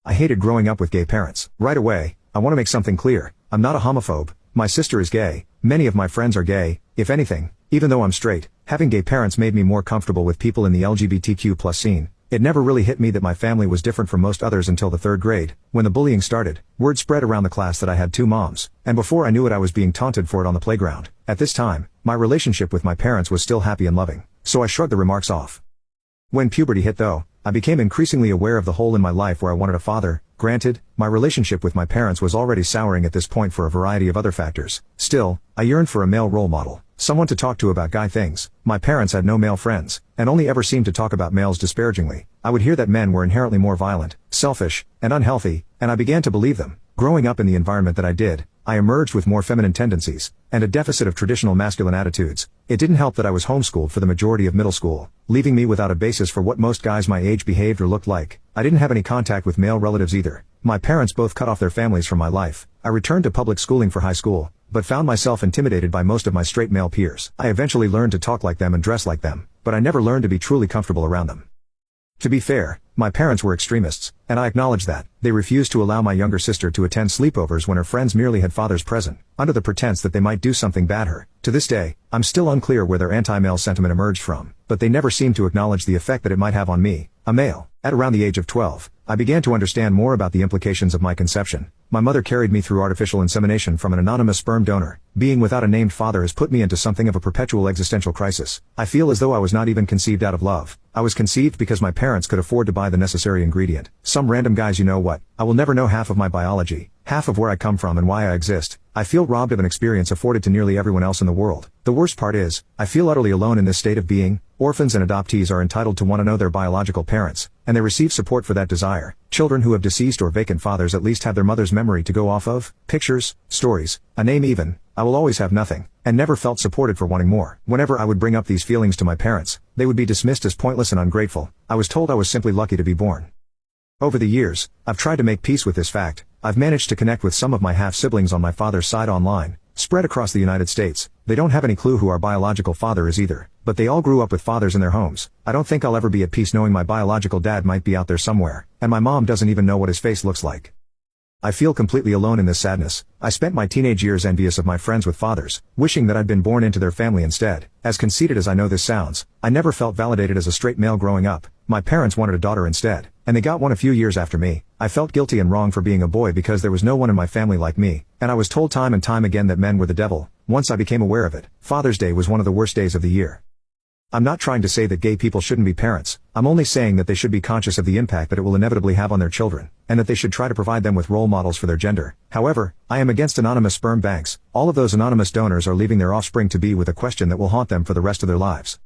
I hated growing up with gay parents. Right away, I want to make something clear. I'm not a homophobe. My sister is gay. Many of my friends are gay. If anything, even though I'm straight, having gay parents made me more comfortable with people in the LGBTQ+ scene. It never really hit me that my family was different from most others until the 3rd grade, when the bullying started. Word spread around the class that I had 2 moms, and before I knew it I was being taunted for it on the playground. At this time, my relationship with my parents was still happy and loving, so I shrugged the remarks off. When puberty hit though, I became increasingly aware of the hole in my life where I wanted a father. Granted, my relationship with my parents was already souring at this point for a variety of other factors. Still, I yearned for a male role model, someone to talk to about guy things. My parents had no male friends, and only ever seemed to talk about males disparagingly. I would hear that men were inherently more violent, selfish, and unhealthy, and I began to believe them. Growing up in the environment that I did, I emerged with more feminine tendencies, and a deficit of traditional masculine attitudes. It didn't help that I was homeschooled for the majority of middle school, leaving me without a basis for what most guys my age behaved or looked like. I didn't have any contact with male relatives either. My parents both cut off their families from my life. I returned to public schooling for high school, but found myself intimidated by most of my straight male peers. I eventually learned to talk like them and dress like them, but I never learned to be truly comfortable around them. To be fair, my parents were extremists, and I acknowledge that. They refused to allow my younger sister to attend sleepovers when her friends merely had fathers present, under the pretense that they might do something bad her. To this day, I'm still unclear where their anti-male sentiment emerged from, but they never seemed to acknowledge the effect that it might have on me, a male. At around the age of 12, I began to understand more about the implications of my conception. My mother carried me through artificial insemination from an anonymous sperm donor. Being without a named father has put me into something of a perpetual existential crisis. I feel as though I was not even conceived out of love. I was conceived because my parents could afford to buy the necessary ingredient. Some random guys, you know what? I will never know half of my biology, half of where I come from and why I exist. I feel robbed of an experience afforded to nearly everyone else in the world. The worst part is, I feel utterly alone in this state of being. Orphans and adoptees are entitled to want to know their biological parents, and they receive support for that desire. Children who have deceased or vacant fathers at least have their mother's memory to go off of, pictures, stories, a name even. I will always have nothing, and never felt supported for wanting more. Whenever I would bring up these feelings to my parents, they would be dismissed as pointless and ungrateful. I was told I was simply lucky to be born. Over the years, I've tried to make peace with this fact. I've managed to connect with some of my half-siblings on my father's side online, spread across the United States. They don't have any clue who our biological father is either, but they all grew up with fathers in their homes. I don't think I'll ever be at peace knowing my biological dad might be out there somewhere, and my mom doesn't even know what his face looks like. I feel completely alone in this sadness. I spent my teenage years envious of my friends with fathers, wishing that I'd been born into their family instead. As conceited as I know this sounds, I never felt validated as a straight male growing up. My parents wanted a daughter instead, and they got one a few years after me. I felt guilty and wrong for being a boy because there was no one in my family like me, and I was told time and time again that men were the devil. Once I became aware of it, Father's Day was one of the worst days of the year. I'm not trying to say that gay people shouldn't be parents. I'm only saying that they should be conscious of the impact that it will inevitably have on their children, and that they should try to provide them with role models for their gender. However, I am against anonymous sperm banks. All of those anonymous donors are leaving their offspring to be with a question that will haunt them for the rest of their lives.